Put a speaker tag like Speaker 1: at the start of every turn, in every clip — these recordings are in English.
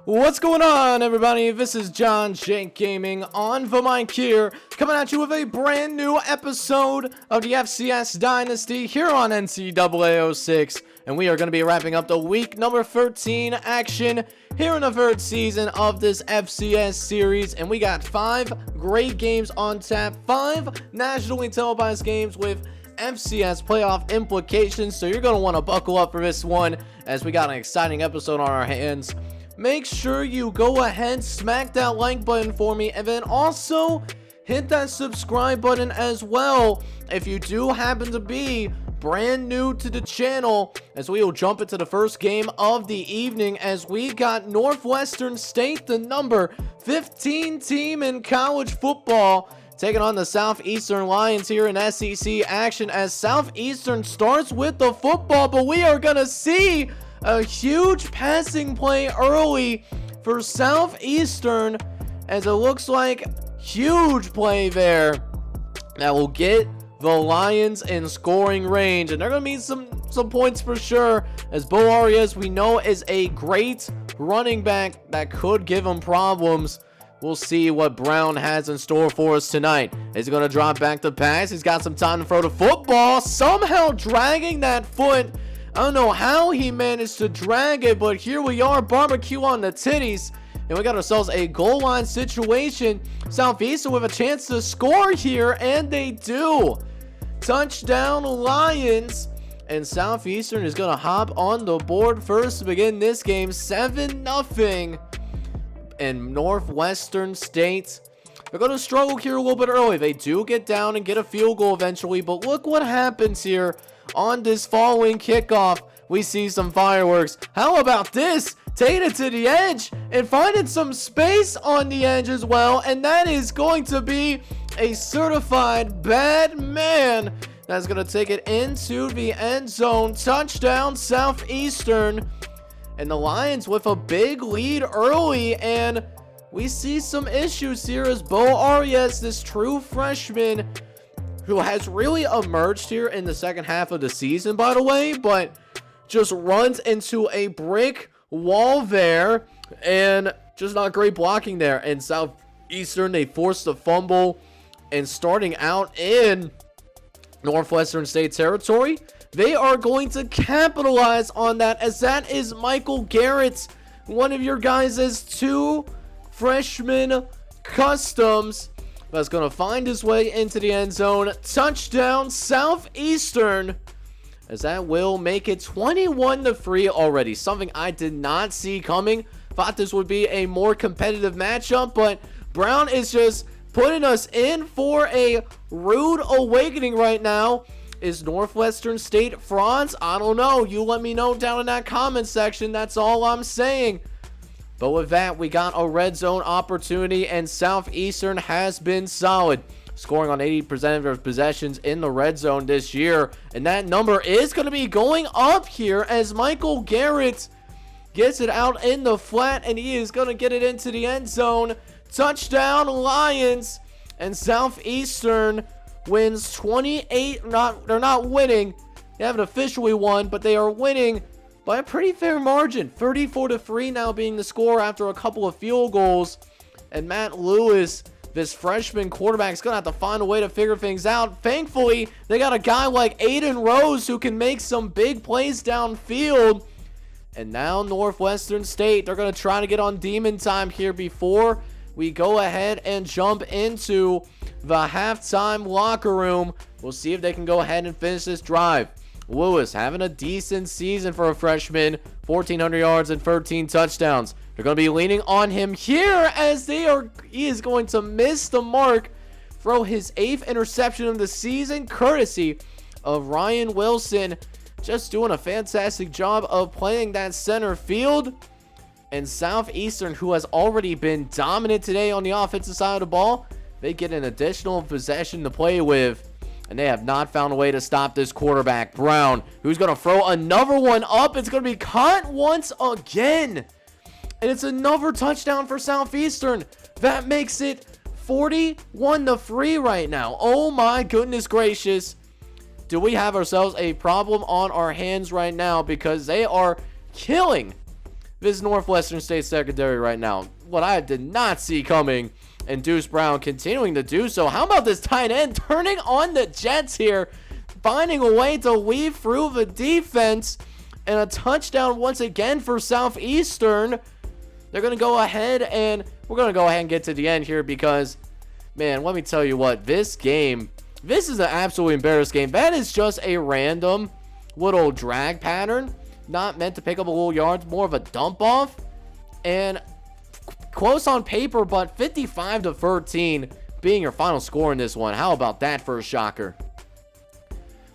Speaker 1: What's going on, everybody? This is John Jake Gaming on the mic here, coming at you with a brand new episode of the FCS Dynasty here on NCAA 06, and we are going to be wrapping up the week number 13 action here in the third season of this FCS series, and we got 5 great games on tap, 5 nationally televised games with FCS playoff implications, so you're going to want to buckle up for this one as we got an exciting episode on our hands. Make sure you go ahead, smack that like button for me, and then also hit that subscribe button as well if you do happen to be brand new to the channel, as we will jump into the first game of the evening as we got Northwestern State, the number 15 team in college football, taking on the Southeastern Lions here in SEC action, as Southeastern starts with the football, but we are going to see a huge passing play early for Southeastern, as it looks like huge play there that will get the Lions in scoring range, and they're going to need some points for sure, as Bo Arias, we know, is a great running back that could give them problems. We'll see what Brown has in store for us tonight. Is he going to drop back the pass? He's got some time to throw the football, somehow dragging that foot. I don't know how he managed to drag it, but here we are, barbecue on the titties, and we got ourselves a goal line situation. Southeastern with a chance to score here, and they do. Touchdown Lions, and Southeastern is going to hop on the board first to begin this game, 7-0, and Northwestern State, they're going to struggle here a little bit early. They do get down and get a field goal eventually, but look what happens here. On this following kickoff, we see some fireworks. How about this? Taking it to the edge and finding some space on the edge as well. And that is going to be a certified bad man. That's going to take it into the end zone. Touchdown Southeastern. And the Lions with a big lead early. And we see some issues here as Bo Arias, this true freshman, who has really emerged here in the second half of the season, by the way, but just runs into a brick wall there, and just not great blocking there. And Southeastern, they forced a fumble, and starting out in Northwestern State territory, they are going to capitalize on that, as that is Michael Garrett, one of your guys' 2 freshman customs, that's going to find his way into the end zone. Touchdown Southeastern, as that will make it 21-3 already. Something I did not see coming. Thought this would be a more competitive matchup, but Brown is just putting us in for a rude awakening right now. Is Northwestern State frauds? I don't know. You let me know down in that comment section. That's all I'm saying. But with that, we got a red zone opportunity, and Southeastern has been solid, scoring on 80% of their possessions in the red zone this year. And that number is going to be going up here as Michael Garrett gets it out in the flat, and he is going to get it into the end zone. Touchdown Lions, and Southeastern wins 28. They're not winning. They haven't officially won, but they are winning by a pretty fair margin. 34-3 now being the score after a couple of field goals. And Matt Lewis, this freshman quarterback, is going to have to find a way to figure things out. Thankfully, they got a guy like Aiden Rose who can make some big plays downfield. And now Northwestern State, they're going to try to get on demon time here before we go ahead and jump into the halftime locker room. We'll see if they can go ahead and finish this drive. Lewis having a decent season for a freshman, 1,400 yards and 13 touchdowns. They're going to be leaning on him here as he is going to miss the mark, throw his 8th interception of the season, courtesy of Ryan Wilson, just doing a fantastic job of playing that center field. And Southeastern, who has already been dominant today on the offensive side of the ball, they get an additional possession to play with. And they have not found a way to stop this quarterback, Brown, who's going to throw another one up. It's going to be caught once again. And it's another touchdown for Southeastern. That makes it 41-3 right now. Oh my goodness gracious. Do we have ourselves a problem on our hands right now? Because they are killing this Northwestern State secondary right now. What I did not see coming, and Deuce Brown continuing to do so. How about this tight end turning on the Jets here, finding a way to weave through the defense, and a touchdown once again for Southeastern. They're going to go ahead, and we're going to go ahead and get to the end here because, man, let me tell you what, this game, this is an absolutely embarrassing game. That is just a random little drag pattern, not meant to pick up a little yards, more of a dump off, and close on paper, but 55-13 being your final score in this one. How about that for a shocker?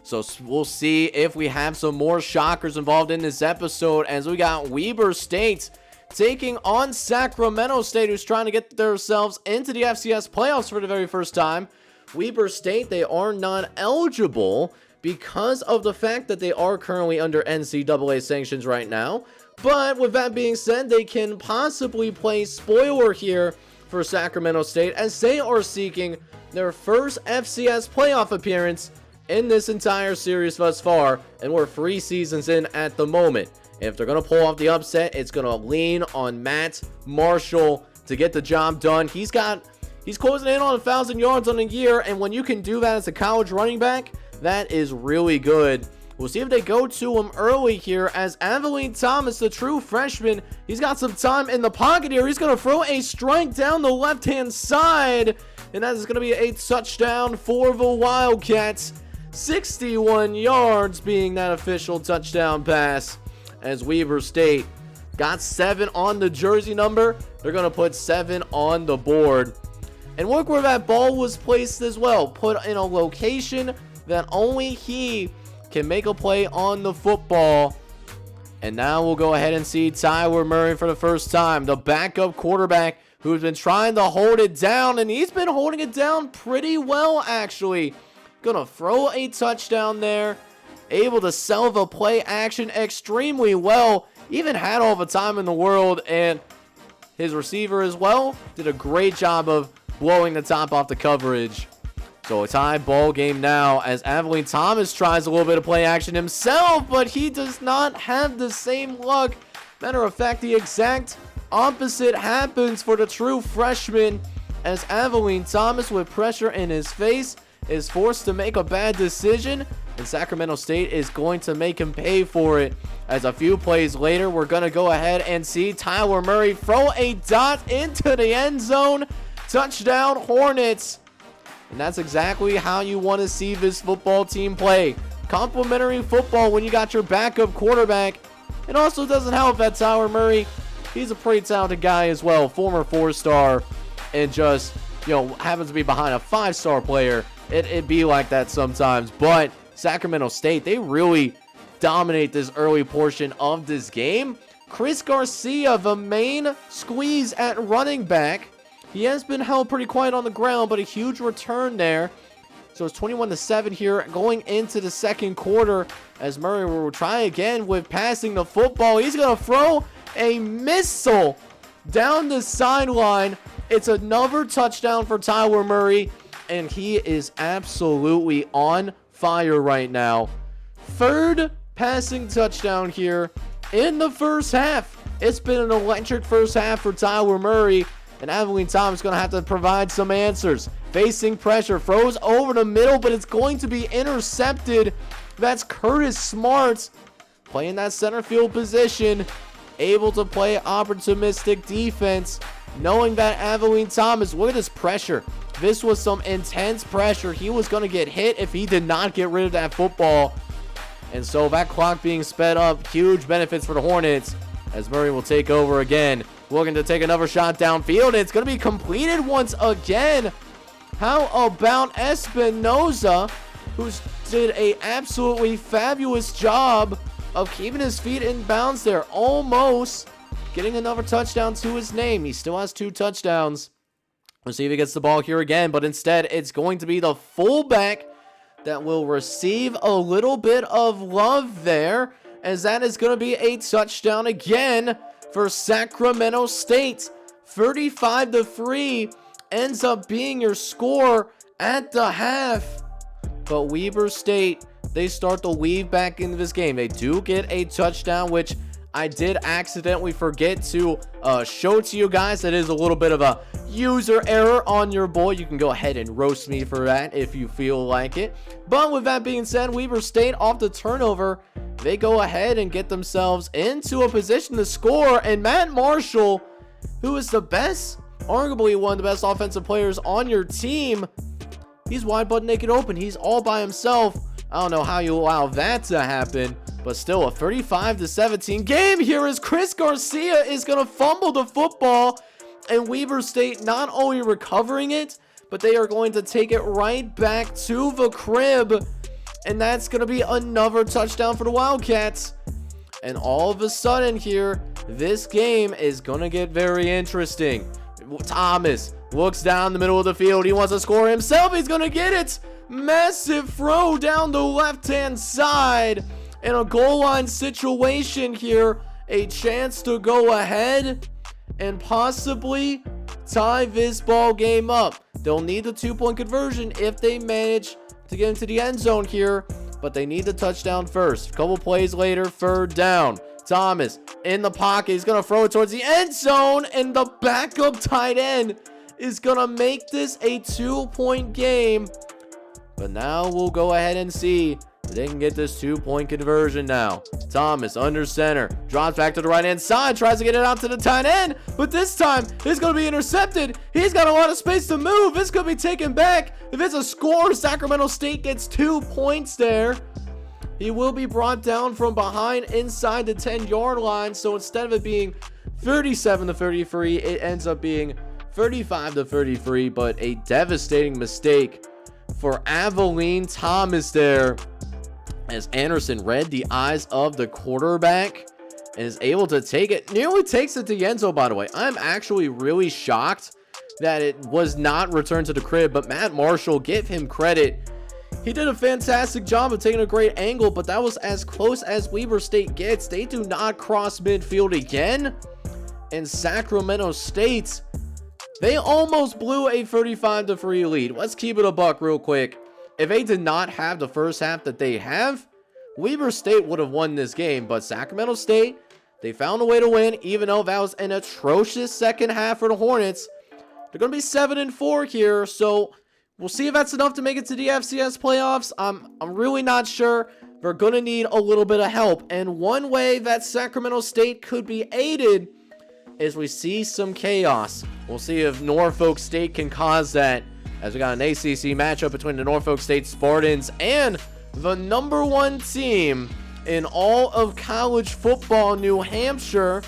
Speaker 1: So we'll see if we have some more shockers involved in this episode, as we got Weber State taking on Sacramento State, who's trying to get themselves into the FCS playoffs for the very first time. Weber State, they are not eligible because of the fact that they are currently under NCAA sanctions right now. But with that being said, they can possibly play spoiler here for Sacramento State, as they are seeking their first FCS playoff appearance in this entire series thus far, and we're 3 seasons in at the moment. If they're going to pull off the upset, it's going to lean on Matt Marshall to get the job done. He's closing in on 1,000 yards on a year, and when you can do that as a college running back, that is really good. We'll see if they go to him early here, as Aveline Thomas, the true freshman, he's got some time in the pocket here. He's going to throw a strike down the left-hand side, and that is going to be a touchdown for the Wildcats. 61 yards being that official touchdown pass, as Weber State got 7 on the jersey number. They're going to put 7 on the board. And look where that ball was placed as well. Put in a location that only he can make a play on the football. And now we'll go ahead and see Tyler Murray for the first time, the backup quarterback who's been trying to hold it down, and he's been holding it down pretty well, actually. Gonna throw a touchdown there. Able to sell the play action extremely well. Even had all the time in the world, and his receiver as well did a great job of blowing the top off the coverage. So a tie ball game now, as Aveline Thomas tries a little bit of play action himself, but he does not have the same luck. Matter of fact, the exact opposite happens for the true freshman, as Aveline Thomas, with pressure in his face, is forced to make a bad decision, and Sacramento State is going to make him pay for it. As a few plays later, we're going to go ahead and see Tyler Murray throw a dot into the end zone. Touchdown Hornets. And that's exactly how you want to see this football team play. Complimentary football when you got your backup quarterback. It also doesn't help that Tyler Murray, he's a pretty talented guy as well. Former 4-star, and just, happens to be behind a 5-star player. It'd be like that sometimes. But Sacramento State, they really dominate this early portion of this game. Chris Garcia, the main squeeze at running back. He has been held pretty quiet on the ground, but a huge return there. So it's 21-7 here going into the second quarter, as Murray will try again with passing the football. He's going to throw a missile down the sideline. It's another touchdown for Tyler Murray, and he is absolutely on fire right now. Third passing touchdown here in the first half. It's been an electric first half for Tyler Murray, and Aveline Thomas is going to have to provide some answers. Facing pressure, throws over the middle, but it's going to be intercepted. That's Curtis Smart playing that center field position, able to play opportunistic defense, knowing that Aveline Thomas, look at this pressure. This was some intense pressure. He was going to get hit if he did not get rid of that football. And so that clock being sped up, huge benefits for the Hornets, as Murray will take over again. Looking to take another shot downfield. It's going to be completed once again. How about Espinoza, who did a absolutely fabulous job of keeping his feet in bounds there, almost getting another touchdown to his name. He still has 2 touchdowns. We'll see if he gets the ball here again, but instead it's going to be the fullback that will receive a little bit of love there, as that is going to be a touchdown again for Sacramento State. 35-3 ends up being your score at the half. But Weber State, they start to weave back into this game. They do get a touchdown, which I did accidentally forget to show to you guys. That is a little bit of a user error on your boy. You can go ahead and roast me for that if you feel like it. But with that being said, Weber State off the turnover, they go ahead and get themselves into a position to score. And Matt Marshall, who is the best, arguably one of the best offensive players on your team, he's wide butt naked open. He's all by himself. I don't know how you allow that to happen, but still a 35-17 game here as Chris Garcia is going to fumble the football, and Weber State not only recovering it, but they are going to take it right back to the crib, and that's going to be another touchdown for the Wildcats. And all of a sudden here, this game is going to get very interesting. Thomas looks down the middle of the field. He wants to score himself. He's going to get it. Massive throw down the left-hand side. In a goal line situation here, a chance to go ahead and possibly tie this ball game up. They'll need the 2-point conversion if they manage to get into the end zone here, but they need the touchdown first. A couple plays later, 3rd down. Thomas in the pocket. He's going to throw it towards the end zone, and the backup tight end is going to make this a 2-point game. But now we'll go ahead and see if they can get this 2-point conversion now. Thomas under center, drops back to the right-hand side, tries to get it out to the tight end, but this time it's going to be intercepted. He's got a lot of space to move. It's going to be taken back. If it's a score, Sacramento State gets 2 points there. He will be brought down from behind inside the 10-yard line. So instead of it being 37-33, it ends up being 35-33, but a devastating mistake for Aveline Thomas there, as Anderson read the eyes of the quarterback and is able to take it. Nearly takes it to the end zone, by the way. I'm actually really shocked that it was not returned to the crib, but Matt Marshall, give him credit. He did a fantastic job of taking a great angle, but that was as close as Weber State gets. They do not cross midfield again. And Sacramento State, they almost blew a 35-3 lead. Let's keep it a buck real quick. If they did not have the first half that they have, Weber State would have won this game. But Sacramento State, they found a way to win, even though that was an atrocious second half for the Hornets. They're going to be 7-4 here, so we'll see if that's enough to make it to the FCS playoffs. I'm really not sure. They're going to need a little bit of help. And one way that Sacramento State could be aided is we see some chaos. We'll see if Norfolk State can cause that, as we got an ACC matchup between the Norfolk State Spartans and the #1 team in all of college football, New Hampshire.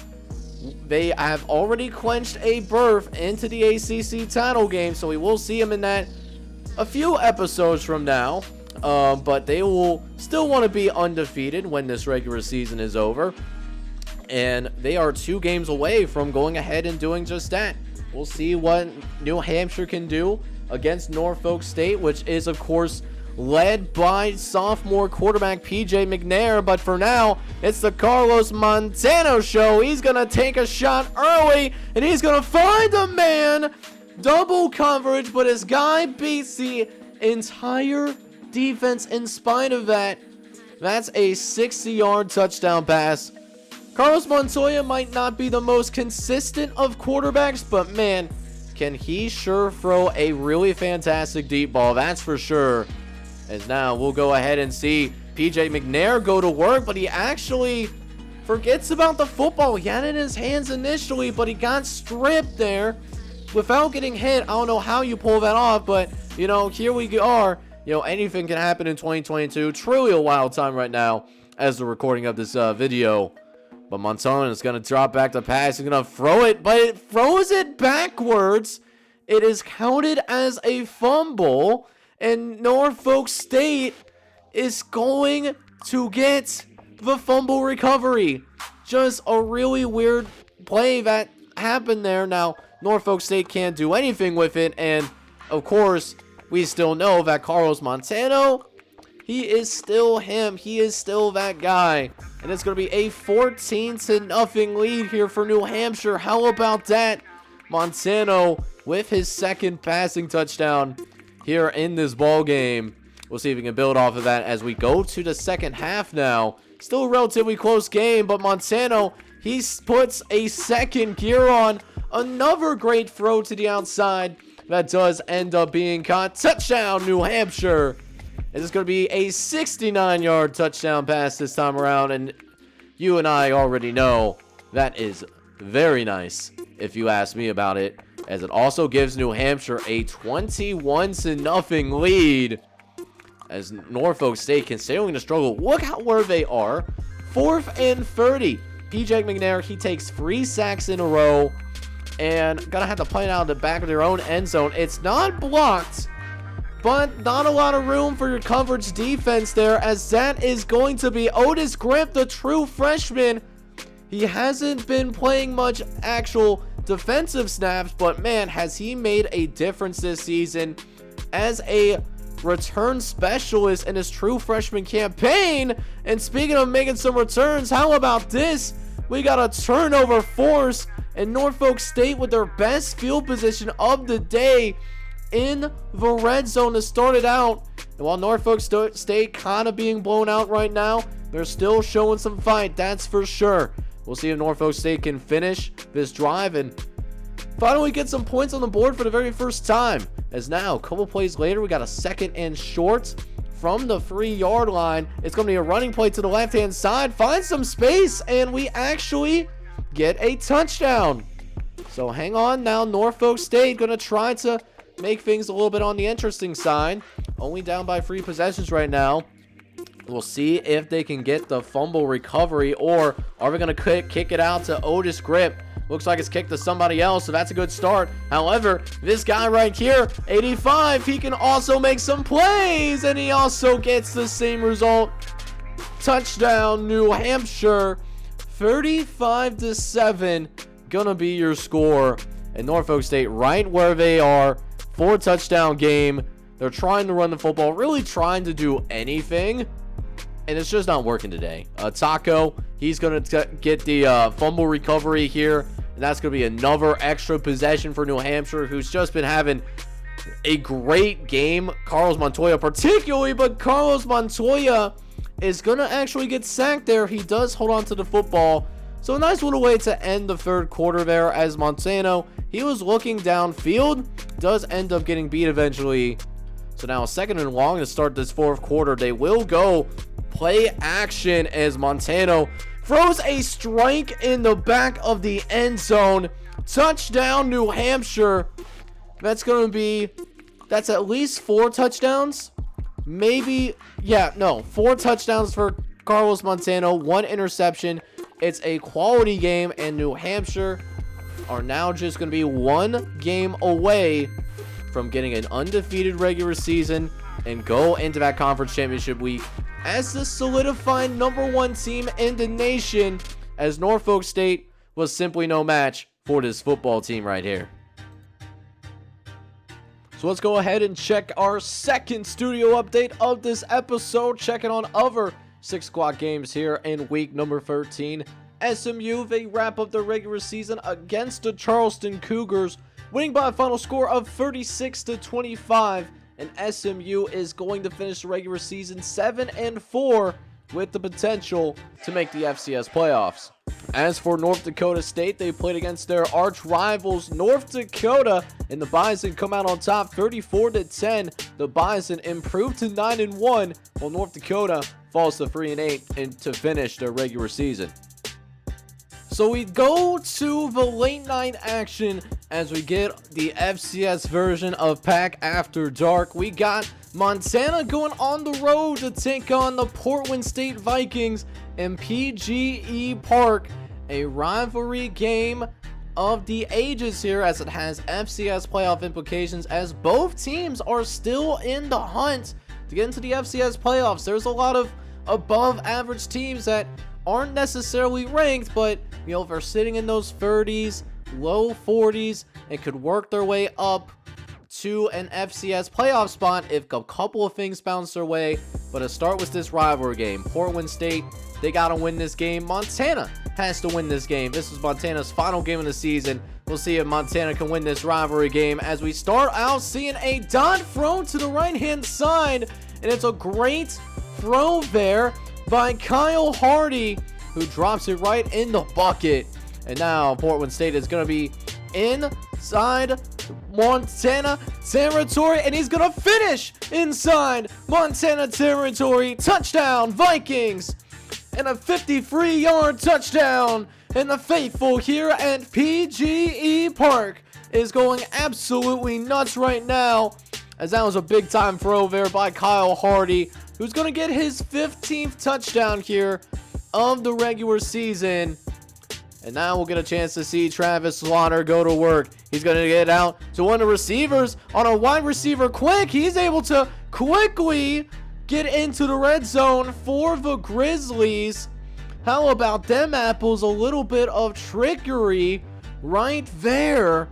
Speaker 1: They have already clinched a berth into the ACC title game, so we will see them in that a few episodes from now. But they will still want to be undefeated when this regular season is over. And they are 2 games away from going ahead and doing just that. We'll see what New Hampshire can do against Norfolk State, which is, of course, led by sophomore quarterback PJ McNair. But for now, it's the Carlos Montano show. He's going to take a shot early, and he's going to find a man. Double coverage, but his guy beats the entire defense in spite of that. That's a 60-yard touchdown pass. Carlos Montoya might not be the most consistent of quarterbacks, but man, can he sure throw a really fantastic deep ball, that's for sure. As now we'll go ahead and see PJ McNair go to work, but he actually forgets about the football. He had it in his hands initially, but he got stripped there without getting hit. I don't know how you pull that off, but you know, here we are. You know, anything can happen in 2022. Truly a wild time right now as the recording of this video. But Montano is going to drop back to pass. He's going to throw it, but it throws it backwards. It is counted as a fumble, and Norfolk State is going to get the fumble recovery. Just a really weird play that happened there. Now, Norfolk State can't do anything with it, and of course, we still know that Carlos Montano, he is still him. He is still that guy. And it's going to be a 14-0 lead here for New Hampshire. How about that? Montano with his second passing touchdown here in this ball game. We'll see if we can build off of that as we go to the second half now. Still a relatively close game, but Montano, he puts a second gear on. Another great throw to the outside that does end up being caught. Touchdown, New Hampshire. This is going to be a 69-yard touchdown pass this time around, and you and I already know that is very nice, if you ask me about it, as it also gives New Hampshire a 21-0 lead, as Norfolk State continuing to struggle. Look how where they are. 4th and 30. PJ McNair, he takes 3 sacks in a row, and gonna have to play it out of the back of their own end zone. It's not blocked, but not a lot of room for your coverage defense there, as that is going to be Otis Griff, the true freshman. He hasn't been playing much actual defensive snaps, but man, has he made a difference this season as a return specialist in his true freshman campaign. And speaking of making some returns, how about this? We got a turnover force, and Norfolk State with their best field position of the day in the red zone to start it out. And while Norfolk State kind of being blown out right now, they're still showing some fight, that's for sure. We'll see if Norfolk State can finish this drive and finally get some points on the board for the very first time. As now, a couple plays later, we got a 2nd and short from the 3-yard line. It's going to be a running play to the left-hand side. Find some space, and we actually get a touchdown. So hang on now. Norfolk State going to try to make things a little bit on the interesting side. Only down by 3 possessions right now. We'll see if they can get the fumble recovery, or are we going to kick it out to Otis Grip? Looks like it's kicked to somebody else, so that's a good start. However, this guy right here, 85, he can also make some plays, and he also gets the same result. Touchdown, New Hampshire. 35-7, gonna be your score. And Norfolk State right where they are. 4-touchdown game. They're trying to run the football, really trying to do anything, and it's just not working today. Taco, he's going to get the fumble recovery here, and that's going to be another extra possession for New Hampshire, who's just been having a great game. Carlos Montoya particularly, but Carlos Montoya is going to actually get sacked there. He does hold on to the football. So a nice little way to end the 3rd quarter there, as Montano, he was looking downfield, does end up getting beat eventually. So now a 2nd and long to start this 4th quarter. They will go play action as Montano throws a strike in the back of the end zone. Touchdown, New Hampshire. That's at least 4 touchdowns. Maybe, 4 touchdowns for Carlos Montano, 1 interception. It's a quality game, and New Hampshire are now just going to be 1 game away from getting an undefeated regular season and go into that conference championship week as the solidified #1 team in the nation, as Norfolk State was simply no match for this football team right here. So let's go ahead and check our 2nd studio update of this episode, checking on other 6 o'clock games here in week number 13. SMU, they wrap up their regular season against the Charleston Cougars, winning by a final score of 36-25. And SMU is going to finish the regular season 7-4 with the potential to make the FCS playoffs. As for North Dakota State, they played against their arch rivals North Dakota, and the Bison come out on top 34-10. The Bison improved to 9-1, while North Dakota falls to 3-8 and to finish their regular season. So we go to the late night action as we get the FCS version of Pack After Dark. We got Montana going on the road to take on the Portland State Vikings in PGE Park. A rivalry game of the ages here, as it has FCS playoff implications, as both teams are still in the hunt to get into the FCS playoffs. There's a lot of above average teams that aren't necessarily ranked, but if they're sitting in those 30s, low 40s, and could work their way up to an FCS playoff spot if a couple of things bounce their way. But to start with this rivalry game, Portland State, they gotta win this game. Montana has to win this game. This is Montana's final game of the season. We'll see if Montana can win this rivalry game as we start out seeing a dot throw to the right hand side, and it's a great throw there by Kyle Hardy, who drops it right in the bucket. And now Portland State is going to be inside Montana territory, and he's going to finish inside Montana territory. Touchdown, Vikings! And a 53-yard touchdown. And the faithful here at PGE Park is going absolutely nuts right now, as that was a big-time throw there by Kyle Hardy, who's going to get his 15th touchdown here of the regular season. And now we'll get a chance to see Travis Slaughter go to work. He's going to get out to one of the receivers on a wide receiver quick. He's able to quickly get into the red zone for the Grizzlies. How about them apples? A little bit of trickery right there.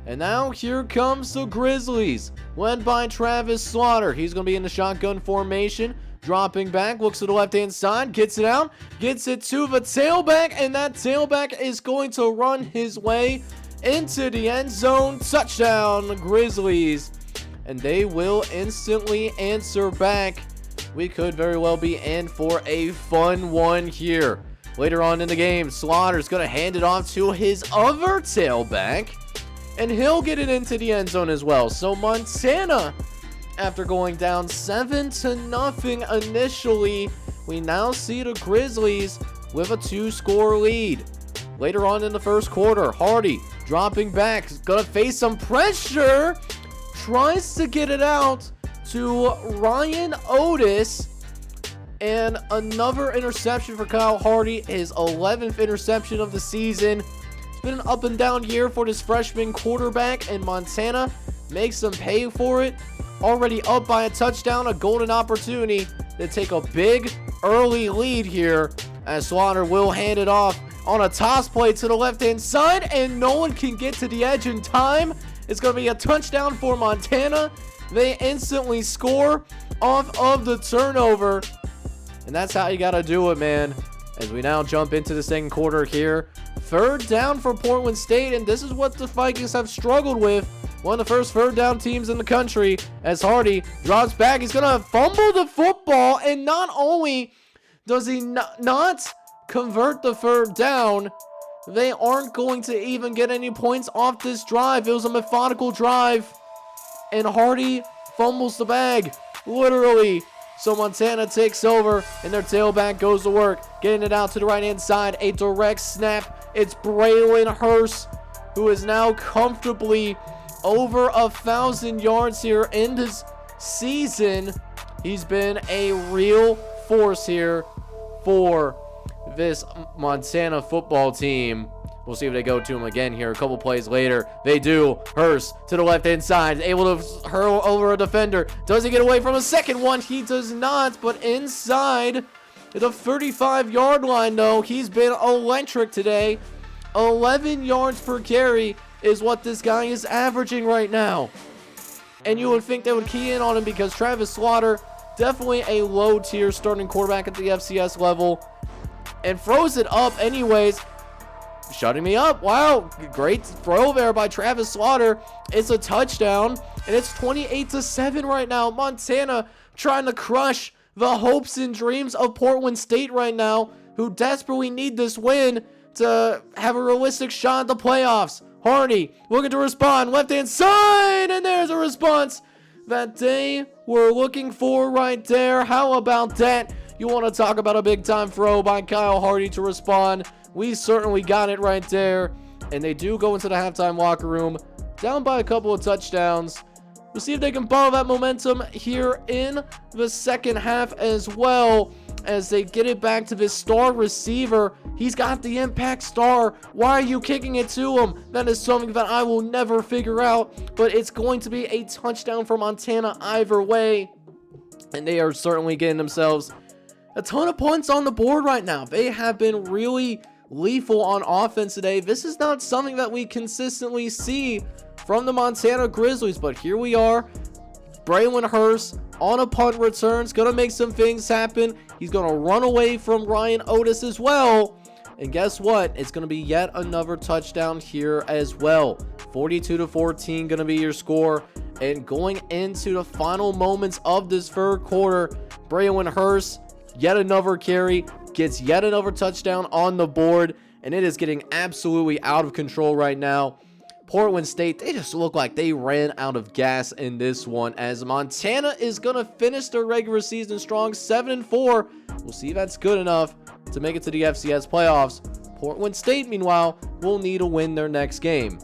Speaker 1: And now here comes the Grizzlies, led by Travis Slaughter. He's going to be in the shotgun formation, dropping back, looks to the left-hand side, gets it out, gets it to the tailback, and that tailback is going to run his way into the end zone. Touchdown, Grizzlies. And they will instantly answer back. We could very well be in for a fun one here. Later on in the game, Slaughter's going to hand it off to his other tailback, and he'll get it into the end zone as well. So Montana, after going down 7-0 initially, we now see the Grizzlies with a 2-score lead. Later on in the first quarter, Hardy dropping back, gonna face some pressure, tries to get it out to Ryan Otis, and another interception for Kyle Hardy, his 11th interception of the season. It's been an up and down year for this freshman quarterback, and Montana makes them pay for it. Already up by a touchdown, a golden opportunity to take a big early lead here, as Slaughter will hand it off on a toss play to the left-hand side, and no one can get to the edge in time. It's going to be a touchdown for Montana. They instantly score off of the turnover, and that's how you got to do it, man. As we now jump into the second quarter here, third down for Portland State, and this is what the Vikings have struggled with. One of the first third down teams in the country, as Hardy drops back. He's going to fumble the football, and not only does he not convert the third down, they aren't going to even get any points off this drive. It was a methodical drive, and Hardy fumbles the bag, literally. So Montana takes over, and their tailback goes to work, getting it out to the right-hand side. A direct snap. It's Braylon Hurst, who is now comfortably over 1,000 yards here in this season. He's been a real force here for this Montana football team. We'll see if they go to him again here a couple plays later. They do. Hurst to the left-hand side, able to hurl over a defender. Does he get away from a second one? He does not, but inside the 35-yard line, though, he's been electric today. 11 yards per carry is what this guy is averaging right now. And you would think they would key in on him, because Travis Slaughter, definitely a low-tier starting quarterback at the FCS level, and throws it up anyways. Shutting me up. Wow, great throw there by Travis Slaughter. It's a touchdown, and it's 28-7 right now. Montana trying to crush the hopes and dreams of Portland State right now, who desperately need this win to have a realistic shot at the playoffs. Hardy looking to respond, left-hand side, and there's a response that they were looking for right there. How about that? You want to talk about a big-time throw by Kyle Hardy to respond? We certainly got it right there. And they do go into the halftime locker room, down by a couple of touchdowns. We'll see if they can follow that momentum here in the second half as well, as they get it back to this star receiver. He's got the impact star. Why are you kicking it to him? That is something that I will never figure out, but it's going to be a touchdown for Montana either way. And they are certainly getting themselves a ton of points on the board right now. They have been really lethal on offense today. This is not something that we consistently see from the Montana Grizzlies, but here we are. Braylon Hurst on a punt return is going to make some things happen. He's going to run away from Ryan Otis as well. And guess what? It's going to be yet another touchdown here as well. 42-14 going to be your score. And going into the final moments of this third quarter, Braylon Hurst yet another carry, gets yet another touchdown on the board, and it is getting absolutely out of control right now. Portland State, they just look like they ran out of gas in this one, as Montana is going to finish their regular season strong, 7-4. We'll see if that's good enough to make it to the FCS playoffs. Portland State, meanwhile, will need to win their next game.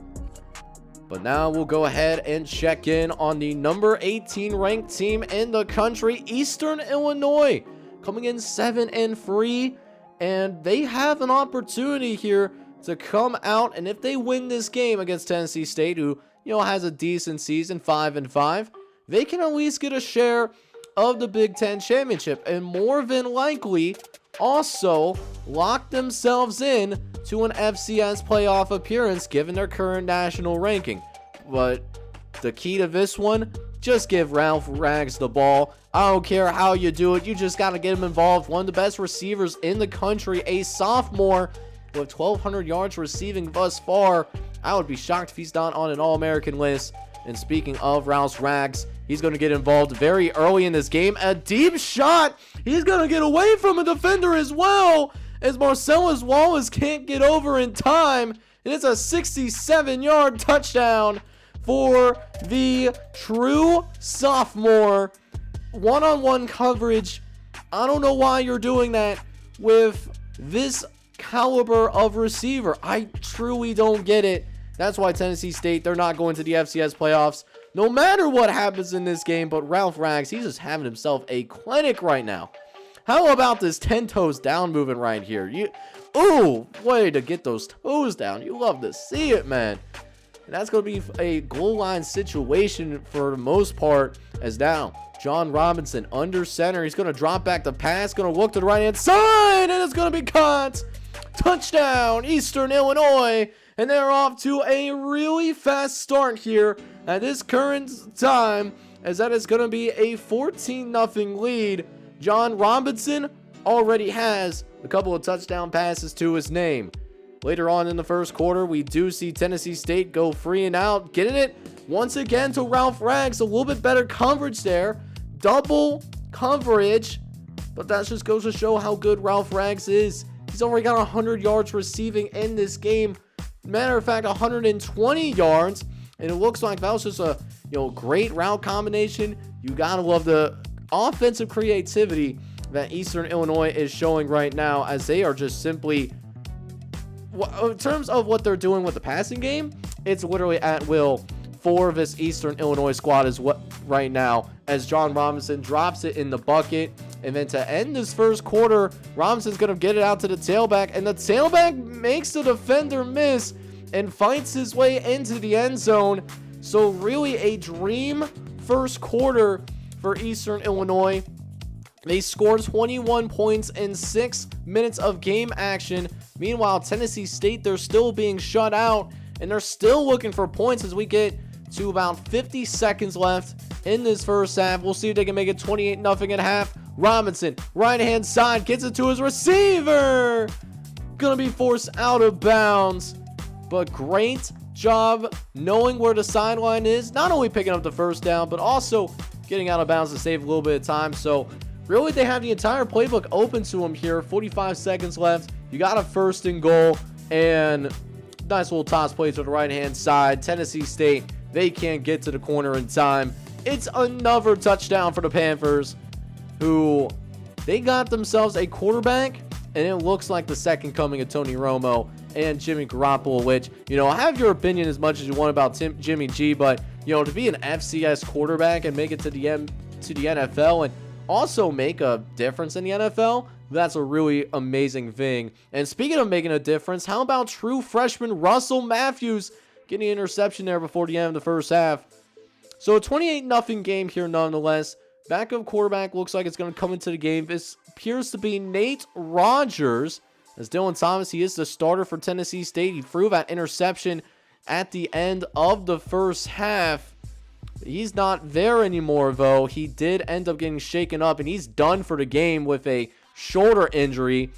Speaker 1: But now we'll go ahead and check in on the number 18 ranked team in the country, Eastern Illinois, coming in 7-3, and they have an opportunity here to come out, and if they win this game against Tennessee State, who, has a decent season, 5-5, they can at least get a share of the Big Ten championship, and more than likely also lock themselves in to an FCS playoff appearance given their current national ranking. But the key to this one, just give Ralph Rags the ball. I don't care how you do it, you just got to get him involved. One of the best receivers in the country, a sophomore with 1,200 yards receiving thus far. I would be shocked if he's not on an All-American list. And speaking of Ralph Rags, he's going to get involved very early in this game. A deep shot. He's going to get away from a defender as well, as Marcellus Wallace can't get over in time. And it's a 67-yard touchdown for the true sophomore. One-on-one coverage. I don't know why you're doing that with this caliber of receiver. I truly don't get it. That's why Tennessee State, they're not going to the FCS playoffs no matter what happens in this game. But Ralph Rags, he's just having himself a clinic right now. How about this 10 toes down movement right here? Ooh, way to get those toes down. You love to see it, man. And that's going to be a goal line situation for the most part, as now John Robinson under center. He's going to drop back the pass, going to look to the right-hand side, and it's going to be caught. Touchdown, Eastern Illinois. And they're off to a really fast start here at this current time, as that is going to be a 14-0 lead. John Robinson already has a couple of touchdown passes to his name. Later on in the first quarter, we do see Tennessee State go free and out, getting it once again to Ralph Rags. A little bit better coverage there. Double coverage, but that just goes to show how good Ralph Rags is. He's already got 100 yards receiving in this game. Matter of fact, 120 yards, and it looks like that was just a great route combination. You gotta love the offensive creativity that Eastern Illinois is showing right now, as they are just simply, in terms of what they're doing with the passing game, it's literally at will for this Eastern Illinois squad is what right now, as John Robinson drops it in the bucket. And then to end this first quarter, Robinson's going to get it out to the tailback, and the tailback makes the defender miss and fights his way into the end zone. So really a dream first quarter for Eastern Illinois. They scored 21 points in 6 minutes of game action. Meanwhile, Tennessee State, they're still being shut out, and they're still looking for points as we get to about 50 seconds left in this first half. We'll see if they can make it 28-0 at half. Robinson, right-hand side, gets it to his receiver. Gonna be forced out of bounds. But great job knowing where the sideline is. Not only picking up the first down, but also getting out of bounds to save a little bit of time. So really, they have the entire playbook open to them here. 45 seconds left. You got a 1st and goal. And nice little toss play to the right-hand side. Tennessee State, they can't get to the corner in time. It's another touchdown for the Panthers, who they got themselves a quarterback, and it looks like the second coming of Tony Romo and Jimmy Garoppolo, which, have your opinion as much as you want about Jimmy G, but, to be an FCS quarterback and make it to the NFL and also make a difference in the NFL, that's a really amazing thing. And speaking of making a difference, how about true freshman Russell Matthews getting an interception there before the end of the first half? So a 28-0 game here nonetheless. Backup quarterback looks like it's going to come into the game. This appears to be Nate Rogers. As Dylan Thomas, he is the starter for Tennessee State. He threw that interception at the end of the first half. He's not there anymore, though. He did end up getting shaken up, and he's done for the game with a shoulder injury.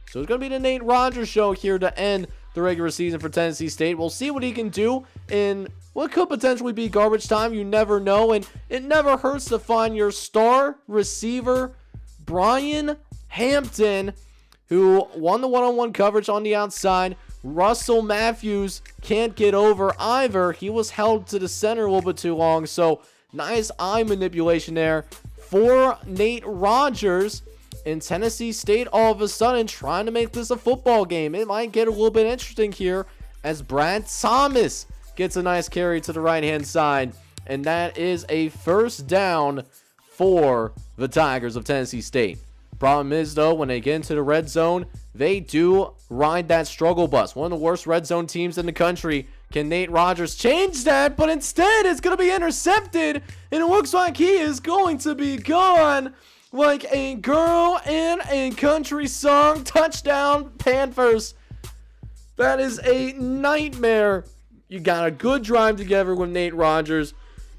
Speaker 1: So it's going to be the Nate Rogers show here to end the regular season for Tennessee State. We'll see what he can do in what could potentially be garbage time. You never know, and it never hurts to find your star receiver, Brian Hampton, who won the one-on-one coverage on the outside. Russell Matthews can't get over either. He was held to the center a little bit too long, so nice eye manipulation there for Nate Rogers. And Tennessee State all of a sudden trying to make this a football game. It might get a little bit interesting here as Brad Thomas gets a nice carry to the right-hand side. And that is a first down for the Tigers of Tennessee State. Problem is, though, when they get into the red zone, they do ride that struggle bus. One of the worst red zone teams in the country. Can Nate Rogers change that? But instead, it's going to be intercepted. And it looks like he is going to be gone. Like a girl in a country song. Touchdown, Panthers. That is a nightmare. You got a good drive together with Nate Rogers.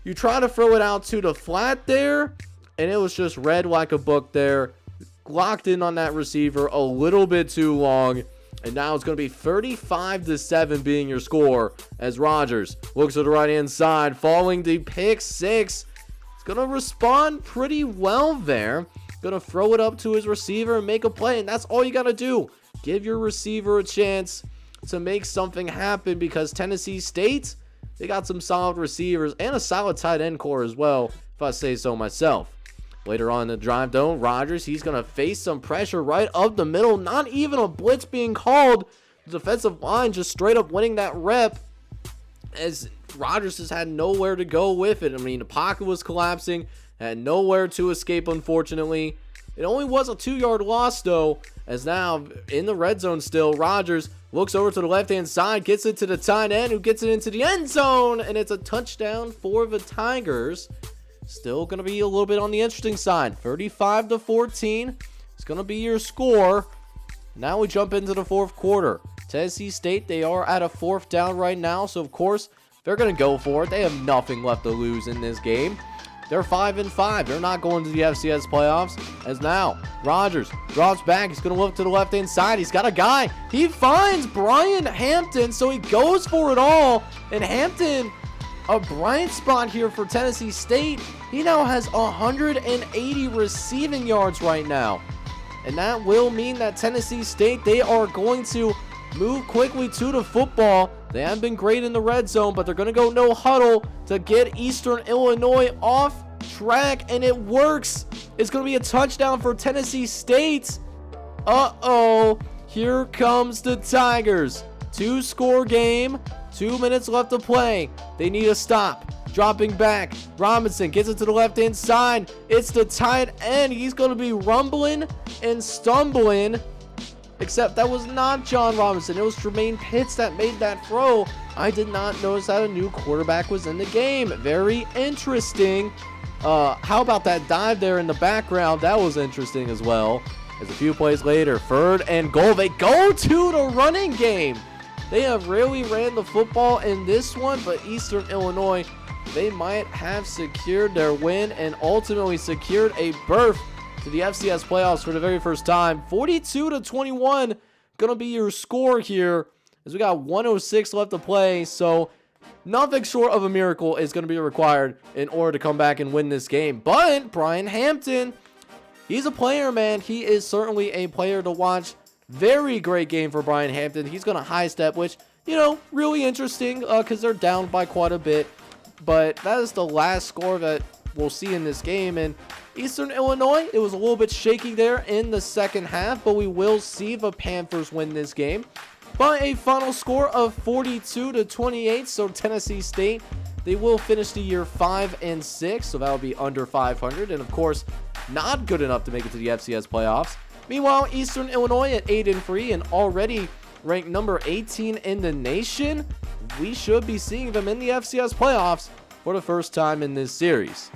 Speaker 1: You try to throw it out to the flat there, and it was just read like a book there. Locked in on that receiver a little bit too long. And now it's going to be 35-7 being your score as Rogers looks to the right-hand side, following the pick six. Gonna respond pretty well there. Gonna throw it up to his receiver and make a play, and that's all you gotta do. Give your receiver a chance to make something happen, because Tennessee State, they got some solid receivers and a solid tight end core as well, if I say so myself. Later on in the drive, though, Rogers, he's gonna face some pressure right up the middle. Not even a blitz being called. The defensive line just straight up winning that rep, as Rogers just had nowhere to go with it. I mean, the pocket was collapsing, had nowhere to escape, unfortunately. It only was a 2-yard loss, though, as now in the red zone still, Rogers looks over to the left-hand side, gets it to the tight end, who gets it into the end zone, and it's a touchdown for the Tigers. Still going to be a little bit on the interesting side. 35-14 is going to be your score. Now we jump into the fourth quarter. Tennessee State, they are at a fourth down right now, so of course they're going to go for it. They have nothing left to lose in this game. They're 5-5. They're not going to the FCS playoffs. As now Rogers drops back. He's going to look to the left-hand side. He's got a guy. He finds Brian Hampton, so he goes for it all. And Hampton, a bright spot here for Tennessee State. He now has 180 receiving yards right now. And that will mean that Tennessee State, they are going to move quickly to the football. They haven't been great in the red zone, but they're going to go no huddle to get Eastern Illinois off track, and it works. It's going to be a touchdown for Tennessee State. Uh-oh. Here comes the Tigers. 2-score game. 2 minutes left to play. They need a stop. Dropping back. Robinson gets it to the left-hand side. It's the tight end. He's going to be rumbling and stumbling. Except that was not John Robinson. It was Jermaine Pitts that made that throw. I did not notice that a new quarterback was in the game. Very interesting. How about that dive there in the background? That was interesting as well. As a few plays later, 3rd and goal. They go to the running game. They have really ran the football in this one, but Eastern Illinois, they might have secured their win and ultimately secured a berth to the FCS playoffs for the very first time. 42-21 gonna be your score here, as we got 106 left to play. So nothing short of a miracle is gonna be required in order to come back and win this game. But Brian Hampton, he's a player, man. He is certainly a player to watch. Very great game for Brian Hampton. He's gonna high step, which, you know, really interesting because they're down by quite a bit. But that is the last score that we'll see in this game. And Eastern Illinois, it was a little bit shaky there in the second half, but we will see the Panthers win this game by a final score of 42-28. So Tennessee State, they will finish the year 5-6, so that'll be under 500, and of course not good enough to make it to the FCS playoffs. Meanwhile, Eastern Illinois at 8-3 and already ranked number 18 in the nation. We should be seeing them in the FCS playoffs for the first time in this series.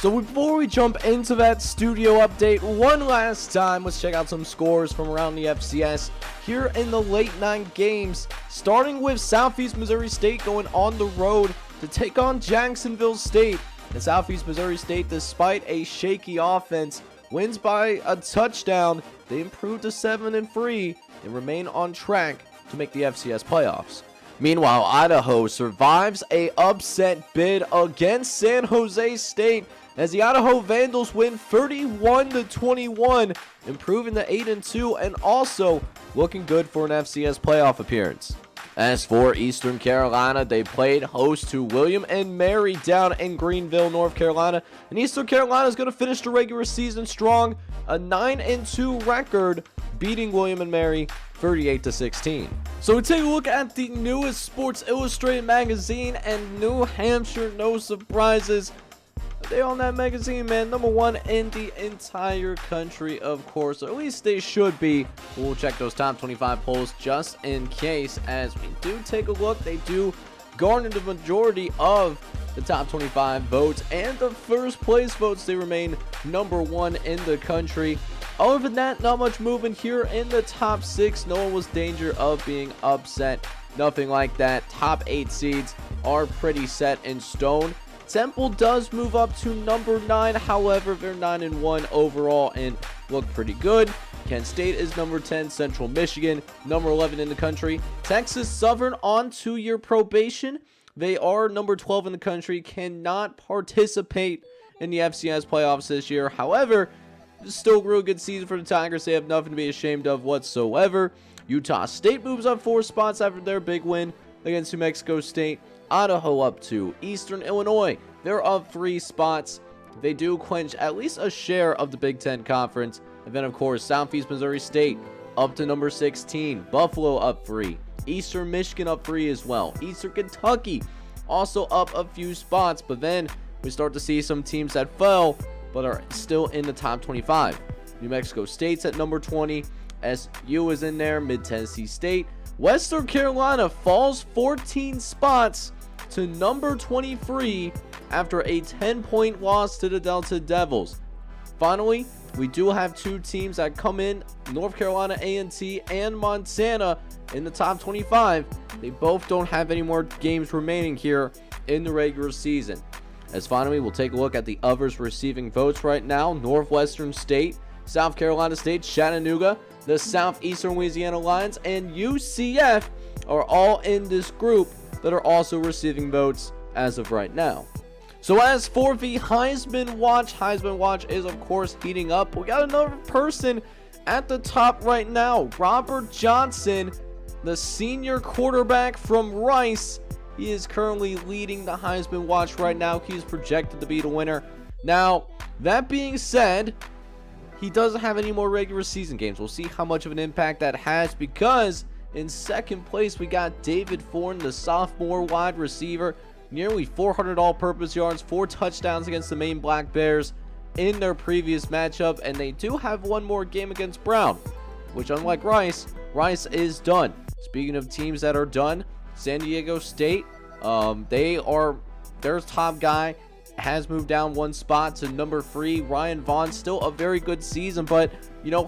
Speaker 1: So before we jump into that studio update one last time, let's check out some scores from around the FCS here in the late night games, starting with Southeast Missouri State going on the road to take on Jacksonville State. And Southeast Missouri State, despite a shaky offense, wins by a touchdown. They improved to 7-3 and remain on track to make the FCS playoffs. Meanwhile, Idaho survives a upset bid against San Jose State as the Idaho Vandals win 31-21, improving to 8-2 and also looking good for an FCS playoff appearance. As for Eastern Carolina, they played host to William and Mary down in Greenville, North Carolina. And Eastern Carolina is going to finish the regular season strong, a 9-2 record, beating William and Mary 38-16. So we take a look at the newest Sports Illustrated magazine, and New Hampshire, no surprises. They on that magazine, man. Number 1 in the entire country, of course. Or at least they should be. We'll check those top 25 polls just in case. As we do take a look, they do garner the majority of the top 25 votes. And the first place votes, they remain number 1 in the country. Other than that, not much movement here in the top 6. No one was in danger of being upset. Nothing like that. Top 8 seeds are pretty set in stone. Temple does move up to number 9, however, they're 9-1 overall and look pretty good. Kent State is number 10, Central Michigan, number 11 in the country. Texas Southern on 2-year probation. They are number 12 in the country, cannot participate in the FCS playoffs this year. However, it's still a real good season for the Tigers. They have nothing to be ashamed of whatsoever. Utah State moves up 4 spots after their big win against New Mexico State. Idaho up 2. Eastern Illinois, they're up 3 spots. They do clinch at least a share of the Big Ten Conference. And then, of course, Southeast Missouri State up to number 16. Buffalo up 3. Eastern Michigan up 3 as well. Eastern Kentucky also up a few spots. But then we start to see some teams that fell but are still in the top 25. New Mexico State's at number 20. SU is in there. Mid-Tennessee State. Western Carolina falls 14 spots to number 23 after a 10-point loss to the Delta Devils. Finally, we do have 2 teams that come in, North Carolina A&T and Montana, in the top 25. They both don't have any more games remaining here in the regular season. As finally, we'll take a look at the others receiving votes right now. Northwestern State, South Carolina State, Chattanooga, the Southeastern Louisiana Lions, and UCF are all in this group that are also receiving votes as of right now. So as for the Heisman Watch is of course heating up. We got another person at the top right now. Robert Johnson, the senior quarterback from Rice. He is currently leading the Heisman Watch right now. He is projected to be the winner. Now, that being said, he doesn't have any more regular season games. We'll see how much of an impact that has, because in second place, we got David Thorne, the sophomore wide receiver. Nearly 400 all-purpose yards, 4 touchdowns against the Maine Black Bears in their previous matchup. And they do have one more game against Brown, which, unlike Rice is done. Speaking of teams that are done, San Diego State, their top guy has moved down 1 spot to number 3. Ryan Vaughn, still a very good season, but,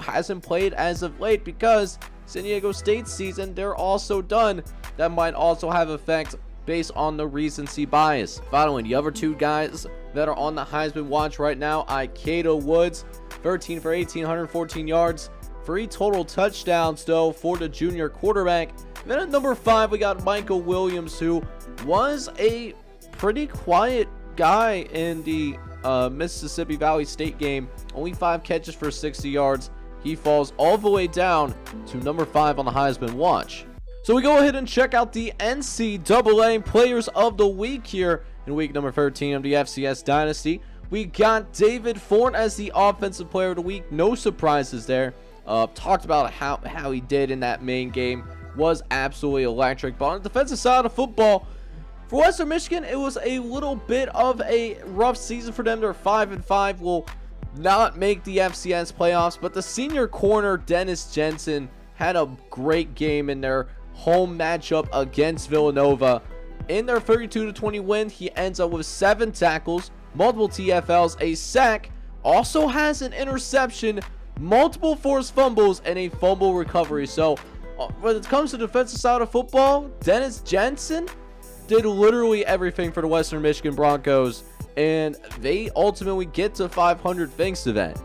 Speaker 1: hasn't played as of late because San Diego State's season, they're also done. That might also have effect based on the recency bias. Finally, the other 2 guys that are on the Heisman Watch right now, Ikeda Woods, 13 for 18, 114 yards, 3 total touchdowns, though, for the junior quarterback. Then at number 5, we got Michael Williams, who was a pretty quiet guy in the Mississippi Valley State game. Only 5 catches for 60 yards. He falls all the way down to number 5 on the Heisman Watch. So we go ahead and check out the NCAA Players of the Week here in week number 13 of the FCS Dynasty. We got David Thorne as the Offensive Player of the Week. No surprises there. Talked about how he did in that main game. Was absolutely electric. But on the defensive side of football, for Western Michigan, it was a little bit of a rough season for them. They're 5-5. Will not make the FCS playoffs. But the senior corner, Dennis Jensen, had a great game in their home matchup against Villanova. In their 32-20 win, he ends up with 7 tackles, multiple TFLs, a sack, also has an interception, multiple forced fumbles, and a fumble recovery. So when it comes to the defensive side of football, Dennis Jensen did literally everything for the Western Michigan Broncos, and they ultimately get to 500 thanks to that.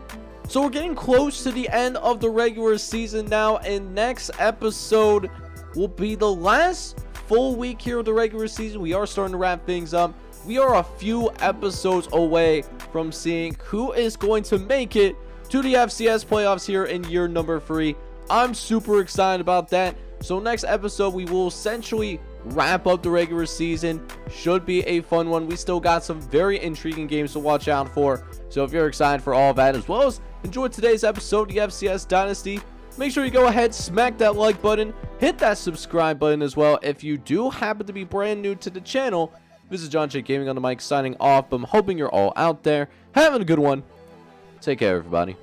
Speaker 1: So we're getting close to the end of the regular season now, and next episode will be the last full week here of the regular season. We are starting to wrap things up. we are a few episodes away from seeing who is going to make it to the FCS playoffs here in year number 3. I'm super excited about that. So next episode, we will essentially wrap up the regular season. Should be a fun one. We still got some very intriguing games to watch out for. So if you're excited for all of that, as well as enjoyed today's episode of the FCS Dynasty, make sure you go ahead, smack that like button, hit that subscribe button as well. If you do happen to be brand new to the channel, this is John J Gaming on the mic signing off. I'm hoping you're all out there having a good one. Take care, everybody.